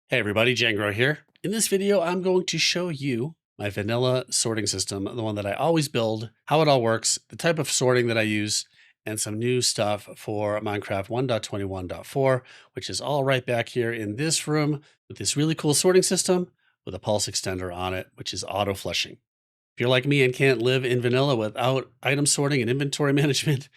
Hey everybody, Jangro here. In this video, I'm going to show you my vanilla sorting system, the one that I always build, how it all works, the type of sorting that I use, and some new stuff for Minecraft 1.21.4, which is all right back here in this room with this really cool sorting system with a pulse extender on it, which is auto flushing. If you're like me and can't live in vanilla without item sorting and inventory management,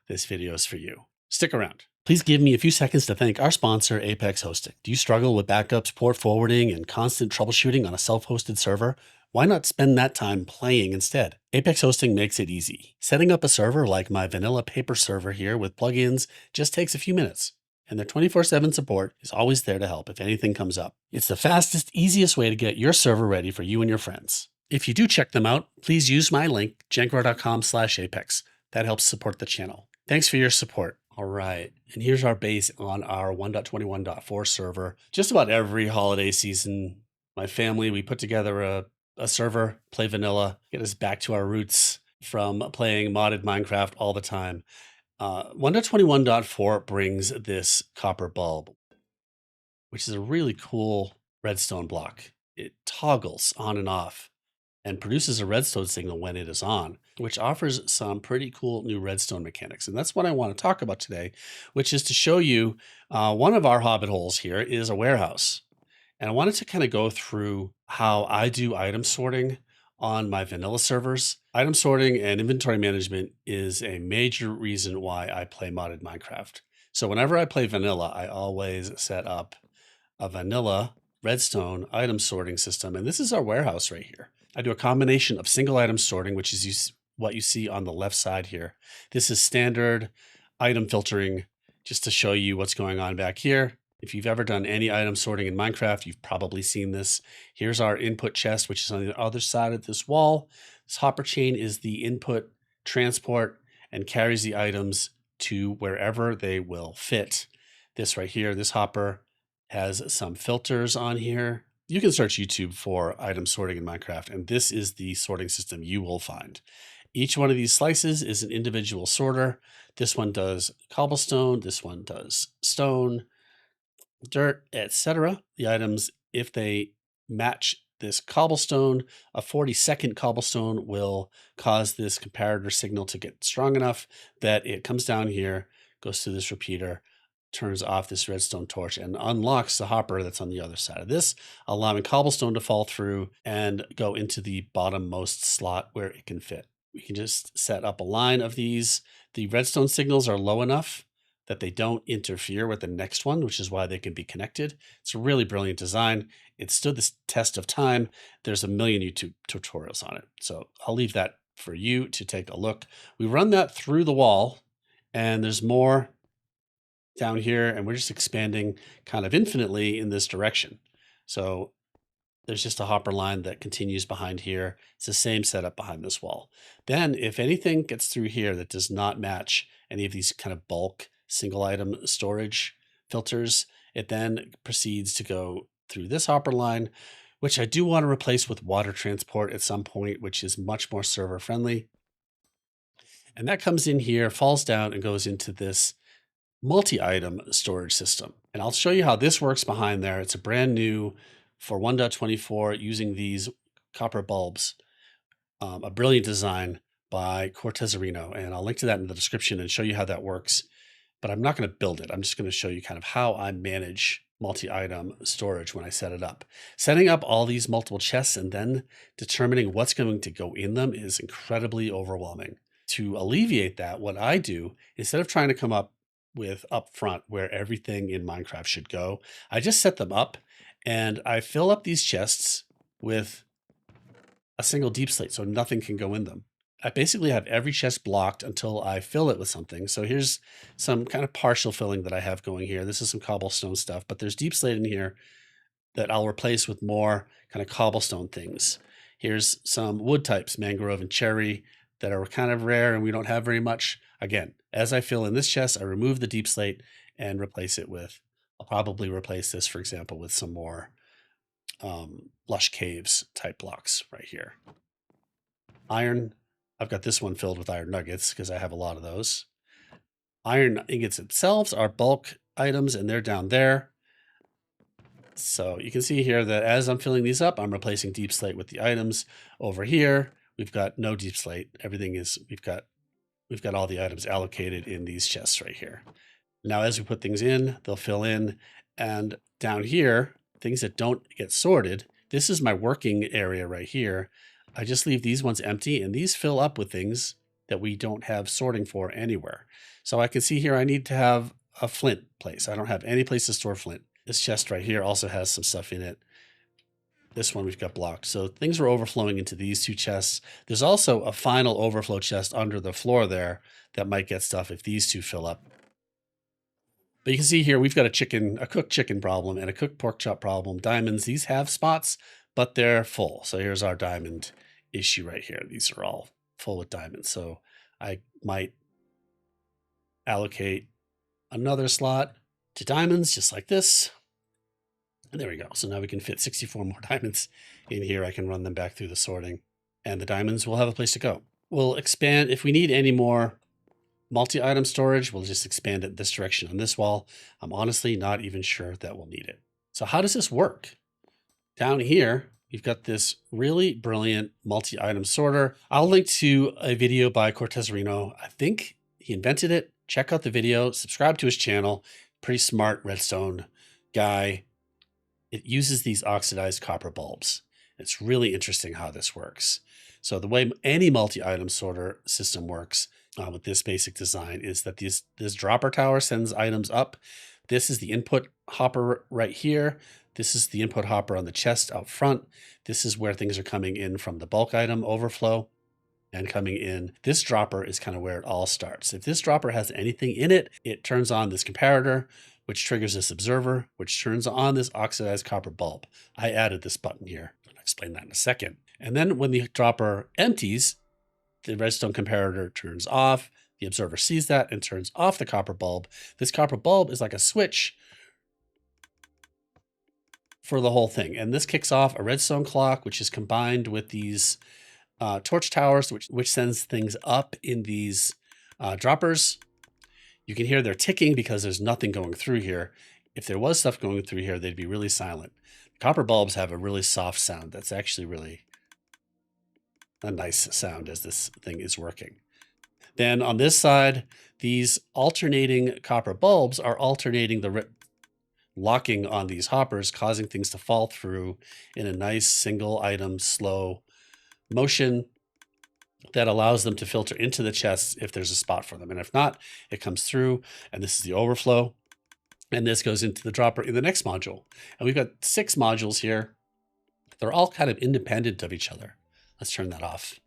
this video is for you. Stick around. Please give me a few seconds to thank our sponsor, Apex Hosting. Do you struggle with backups, port forwarding, and constant troubleshooting on a self-hosted server? Why not spend that time playing instead? Apex Hosting makes it easy. Setting up a server like my vanilla paper server here with plugins just takes a few minutes. And their 24/7 support is always there to help if anything comes up. It's the fastest, easiest way to get your server ready for you and your friends. If you do check them out, please use my link, jankro.com/apex. That helps support the channel. Thanks for your support. All right, and here's our base on our 1.21.4 server. Just about every holiday season, my family, we put together a server, play vanilla, get us back to our roots from playing modded Minecraft all the time. 1.21.4 brings this copper bulb, which is a really cool redstone block. It toggles on and off and produces a redstone signal when it is on, which offers some pretty cool new redstone mechanics. And that's what I want to talk about today, which is to show you one of our hobbit holes here is a warehouse. And I wanted to kind of go through how I do item sorting on my vanilla servers. Item sorting and inventory management is a major reason why I play modded Minecraft. So whenever I play vanilla, I always set up a vanilla redstone item sorting system. And this is our warehouse right here. I do a combination of single item sorting, which is what you see on the left side here. This is standard item filtering, just to show you what's going on back here. If you've ever done any item sorting in Minecraft, you've probably seen this. Here's our input chest, which is on the other side of this wall. This hopper chain is the input transport and carries the items to wherever they will fit. This right here, this hopper has some filters on here. You can search YouTube for item sorting in Minecraft, and this is the sorting system you will find. Each one of these slices is an individual sorter. This one does cobblestone, this one does stone, dirt, etc. The items, if they match this cobblestone, a 40-second cobblestone will cause this comparator signal to get strong enough that it comes down here, goes through this repeater, turns off this redstone torch and unlocks the hopper that's on the other side of this, allowing cobblestone to fall through and go into the bottommost slot where it can fit. We can just set up a line of these. The redstone signals are low enough that they don't interfere with the next one, which is why they can be connected. It's a really brilliant design. It stood the test of time. There's a million YouTube tutorials on it. So I'll leave that for you to take a look. We run that through the wall, and there's more down here, and we're just expanding kind of infinitely in this direction. So there's just a hopper line that continues behind here. It's the same setup behind this wall. Then if anything gets through here that does not match any of these kind of bulk single item storage filters, it then proceeds to go through this hopper line, which I do want to replace with water transport at some point, which is much more server friendly. And that comes in here, falls down, and goes into this multi-item storage system. And I'll show you how this works behind there. It's a brand new for 1.24 using these copper bulbs, a brilliant design by Cortezarino. And I'll link to that in the description and show you how that works. But I'm not going to build it. I'm just going to show you kind of how I manage multi-item storage when I set it up. Setting up all these multiple chests and then determining what's going to go in them is incredibly overwhelming. To alleviate that, what I do, instead of trying to come up with upfront where everything in Minecraft should go, I just set them up and I fill up these chests with a single deep slate so nothing can go in them. I basically have every chest blocked until I fill it with something. So here's some kind of partial filling that I have going here. This is some cobblestone stuff, but there's deep slate in here that I'll replace with more kind of cobblestone things. Here's some wood types, mangrove and cherry, that are kind of rare and we don't have very much. Again, as I fill in this chest, I remove the deep slate and replace it with, I'll probably replace this, for example, with some more lush caves type blocks right here. Iron, I've got this one filled with iron nuggets because I have a lot of those. Iron ingots themselves are bulk items and they're down there. So you can see here that as I'm filling these up, I'm replacing deep slate with the items. Over here, we've got no deep slate. Everything is, we've got all the items allocated in these chests right here. Now, as we put things in, they'll fill in. And down here, things that don't get sorted, this is my working area right here. I just leave these ones empty, and these fill up with things that we don't have sorting for anywhere. So I can see here I need to have a flint place. I don't have any place to store flint. This chest right here also has some stuff in it. This one we've got blocked. So things are overflowing into these two chests. There's also a final overflow chest under the floor there that might get stuff if these two fill up. But you can see here we've got a cooked chicken problem and a cooked pork chop problem. Diamonds, these have spots, but they're full. So here's our diamond issue right here. These are all full with diamonds. So I might allocate another slot to diamonds just like this. And there we go. So now we can fit 64 more diamonds in here. I can run them back through the sorting, and the diamonds will have a place to go. We'll expand if we need any more multi-item storage. We'll just expand it this direction on this wall. I'm honestly not even sure that we'll need it. So how does this work? Down here, we've got this really brilliant multi-item sorter. I'll link to a video by Cortez Reno. I think he invented it. Check out the video, subscribe to his channel. Pretty smart redstone guy. It uses these oxidized copper bulbs. It's really interesting how this works. So the way any multi-item sorter system works with this basic design is that this dropper tower sends items up. This is the input hopper right here. This is the input hopper on the chest out front. This is where things are coming in from the bulk item overflow and coming in. This dropper is kind of where it all starts. If this dropper has anything in it, it turns on this comparator, which triggers this observer, which turns on this oxidized copper bulb. I added this button here. I'll explain that in a second. And then when the dropper empties, the redstone comparator turns off. The observer sees that and turns off the copper bulb. This copper bulb is like a switch for the whole thing. And this kicks off a redstone clock, which is combined with these torch towers, which sends things up in these droppers. You can hear they're ticking because there's nothing going through here. If there was stuff going through here, they'd be really silent. Copper bulbs have a really soft sound. That's actually really a nice sound as this thing is working. Then on this side, these alternating copper bulbs are alternating the locking on these hoppers, causing things to fall through in a nice single item slow motion that allows them to filter into the chests if there's a spot for them. And if not, it comes through, and this is the overflow. And this goes into the dropper in the next module. And we've got 6 modules here. They're all kind of independent of each other. Let's turn that off.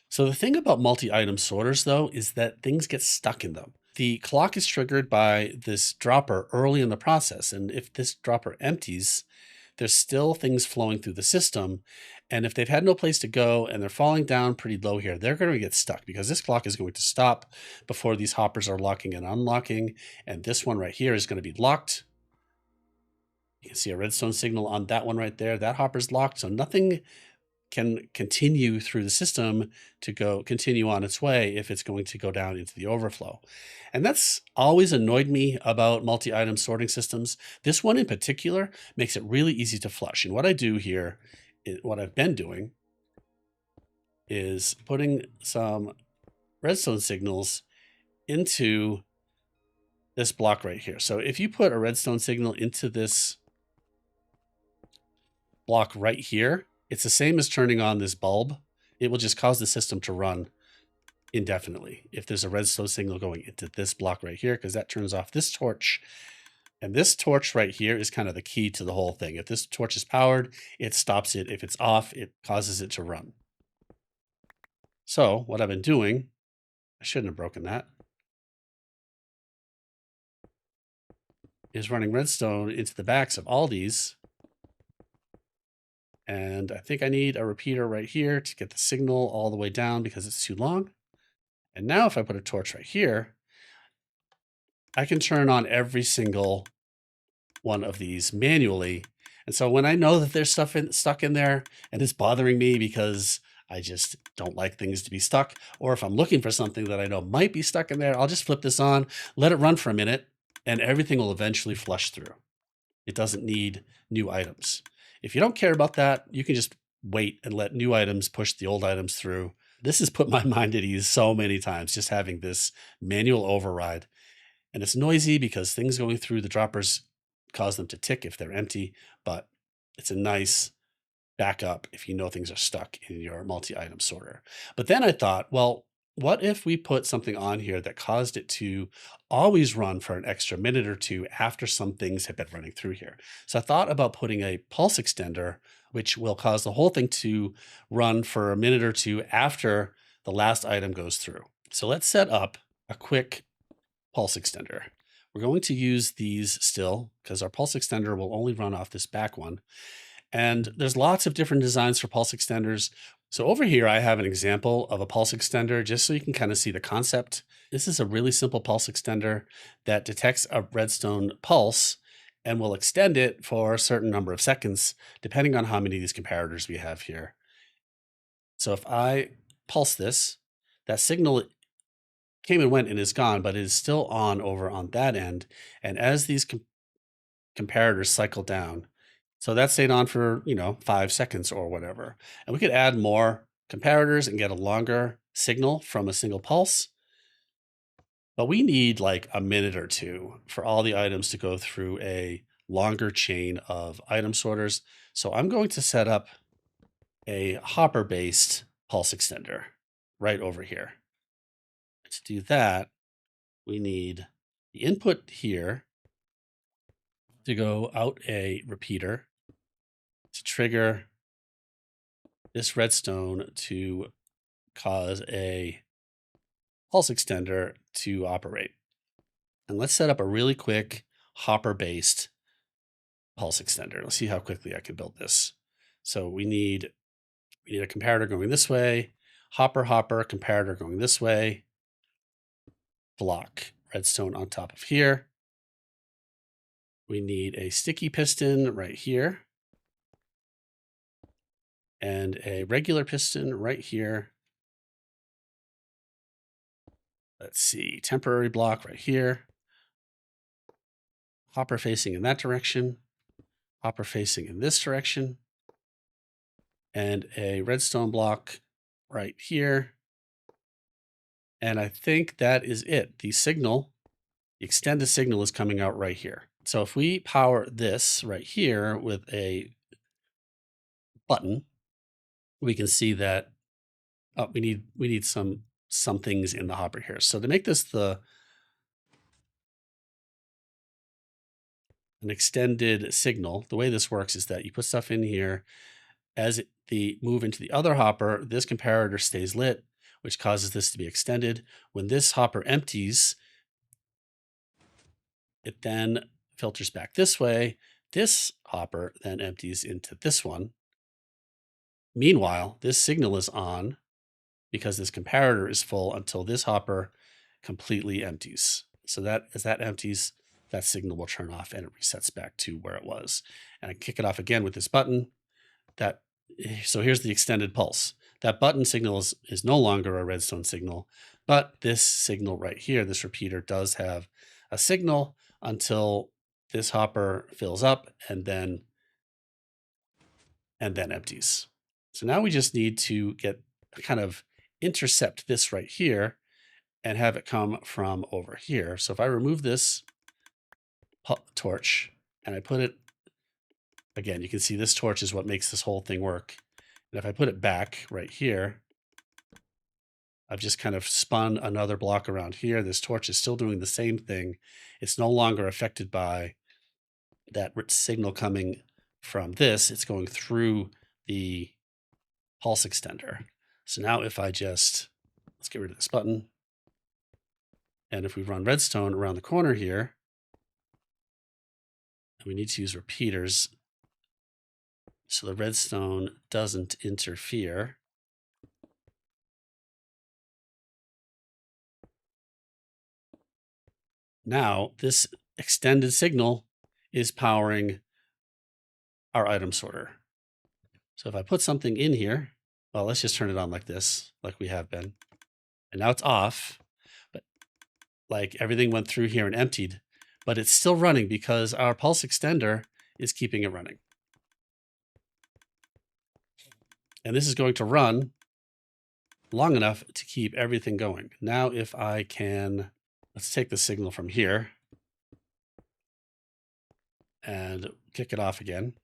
So the thing about multi-item sorters, though, is that things get stuck in them. The clock is triggered by this dropper early in the process. And if this dropper empties, there's still things flowing through the system. And if they've had no place to go and they're falling down pretty low here, they're going to get stuck because this clock is going to stop before these hoppers are locking and unlocking. And this one right here is going to be locked. You can see a redstone signal on that one right there. That hopper's locked. So nothing can continue through the system to continue on its way if it's going to go down into the overflow. And that's always annoyed me about multi-item sorting systems. This one in particular makes it really easy to flush. And what I do here, what I've been doing, is putting some redstone signals into this block right here. So if you put a redstone signal into this block right here, it's the same as turning on this bulb. It will just cause the system to run indefinitely if there's a redstone signal going into this block right here, because that turns off this torch. And this torch right here is kind of the key to the whole thing. If this torch is powered, it stops it. If it's off, it causes it to run. So what I've been doing, I shouldn't have broken that, is running redstone into the backs of all these. And I think I need a repeater right here to get the signal all the way down because it's too long. And now if I put a torch right here, I can turn on every single one of these manually. And so when I know that there's stuff stuck in there and it's bothering me because I just don't like things to be stuck, or if I'm looking for something that I know might be stuck in there, I'll just flip this on, let it run for a minute, and everything will eventually flush through. It doesn't need new items. If you don't care about that, you can just wait and let new items push the old items through. This has put my mind at ease so many times, just having this manual override. And it's noisy because things going through the droppers cause them to tick if they're empty, but it's a nice backup if you know things are stuck in your multi-item sorter. But then I thought, well, what if we put something on here that caused it to always run for an extra minute or two after some things have been running through here? So I thought about putting a pulse extender, which will cause the whole thing to run for a minute or two after the last item goes through. So let's set up a quick pulse extender. We're going to use these still because our pulse extender will only run off this back one. And there's lots of different designs for pulse extenders. So over here, I have an example of a pulse extender just so you can kind of see the concept. This is a really simple pulse extender that detects a redstone pulse and will extend it for a certain number of seconds, depending on how many of these comparators we have here. So if I pulse this, that signal came and went and is gone, but it is still on over on that end. And as these comparators cycle down, so that stayed on for, 5 seconds or whatever. And we could add more comparators and get a longer signal from a single pulse. But we need like a minute or two for all the items to go through a longer chain of item sorters. So I'm going to set up a hopper-based pulse extender right over here. To do that, we need the input here to go out a repeater to trigger this redstone to cause a pulse extender to operate. And let's set up a really quick hopper-based pulse extender. Let's see how quickly I can build this. So we need a comparator going this way, hopper, comparator going this way, block, redstone on top of here. We need a sticky piston right here and a regular piston right here. Let's see, temporary block right here. Hopper facing in that direction, hopper facing in this direction, and a redstone block right here. And I think that is it. The extended signal is coming out right here. So if we power this right here with a button, we can see that we need some things in the hopper here. So to make this an extended signal, the way this works is that you put stuff in here. As the move into the other hopper, this comparator stays lit, which causes this to be extended. When this hopper empties, it then filters back this way. This hopper then empties into this one. Meanwhile, this signal is on because this comparator is full until this hopper completely empties. So that as that empties, that signal will turn off and it resets back to where it was. And I kick it off again with this button. So here's the extended pulse. That button signal is no longer a redstone signal, but this signal right here, this repeater does have a signal until this hopper fills up and then empties. So now we just need to kind of intercept this right here and have it come from over here. So if I remove this torch and I put it, again, you can see this torch is what makes this whole thing work. And if I put it back right here, I've just kind of spun another block around here. This torch is still doing the same thing. It's no longer affected by that signal coming from this. It's going through the pulse extender. So now if I let's get rid of this button. And if we run redstone around the corner here, we need to use repeaters so the redstone doesn't interfere. Now, this extended signal is powering our item sorter. So if I put something in here, well, let's just turn it on like this, like we have been. And now it's off, but like everything went through here and emptied, but it's still running because our pulse extender is keeping it running. And this is going to run long enough to keep everything going. Now, if I can, let's take the signal from here and kick it off again.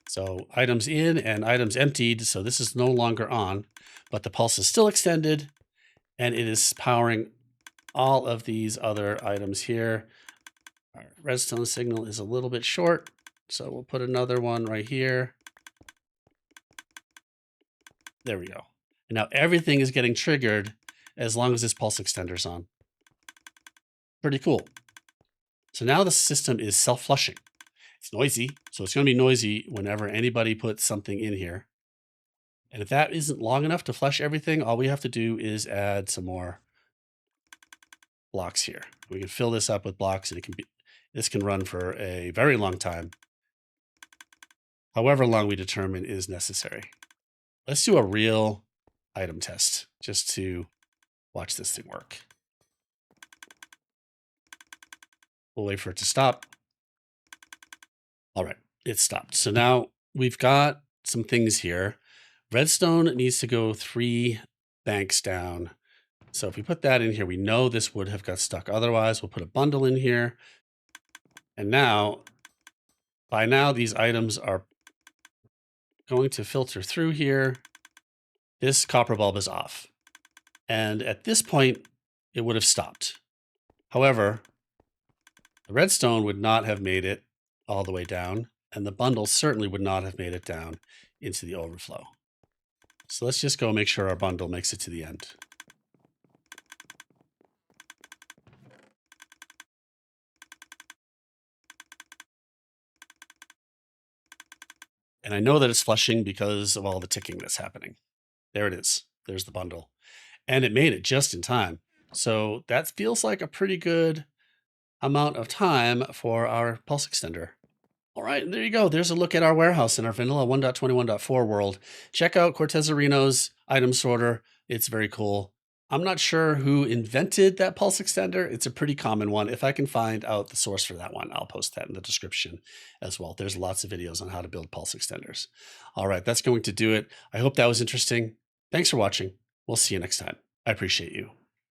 So items in and items emptied. So this is no longer on, but the pulse is still extended and it is powering all of these other items here. Our redstone signal is a little bit short, so we'll put another one right here. There we go. And now everything is getting triggered as long as this pulse extender's on. Pretty cool. So now the system is self-flushing. It's noisy, so it's going to be noisy whenever anybody puts something in here. And if that isn't long enough to flush everything, all we have to do is add some more blocks here. We can fill this up with blocks, and this can run for a very long time, however long we determine is necessary. Let's do a real item test just to watch this thing work. We'll wait for it to stop. All right, it stopped. So now we've got some things here. Redstone needs to go 3 banks down. So if we put that in here, we know this would have got stuck. Otherwise, we'll put a bundle in here. And now, by now, these items are going to filter through here. This copper bulb is off. And at this point, it would have stopped. However, the redstone would not have made it all the way down, and the bundle certainly would not have made it down into the overflow. So let's just go make sure our bundle makes it to the end. And I know that it's flushing because of all the ticking that's happening. There it is. There's the bundle. And it made it just in time. So that feels like a pretty good amount of time for our pulse extender. All right, there you go. There's a look at our warehouse in our vanilla 1.21.4 world. Check out Cortezarino's item sorter. It's very cool. I'm not sure who invented that pulse extender. It's a pretty common one. If I can find out the source for that one, I'll post that in the description as well. There's lots of videos on how to build pulse extenders. All right, that's going to do it. I hope that was interesting. Thanks for watching. We'll see you next time. I appreciate you.